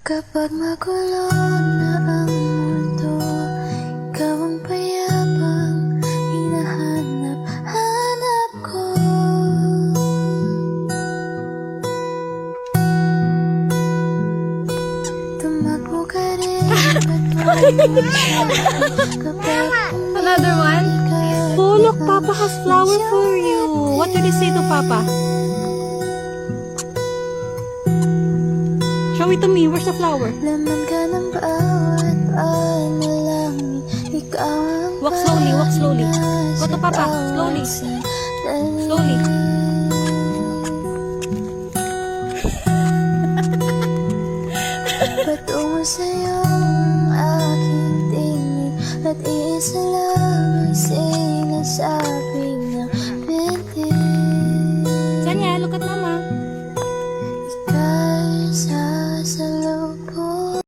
Kapag magulo na ang mundo, ikaw ang payapang hinahanap-hanap ko. Tumakbo ka rin Another one? Oh, look, Papa has flower for you. What did you say to Papa? Show it to me. Where's the flower? Laman ka ng bawat panalangin. Ikaw ang Walk slowly, walk slowly. Go to Papa, slowly. Slowly. Patungo sa'yo ang aking tingin, at iisa lang ang sinasabi ng binti. Sanya, look at Mama. Ika'y sasalubong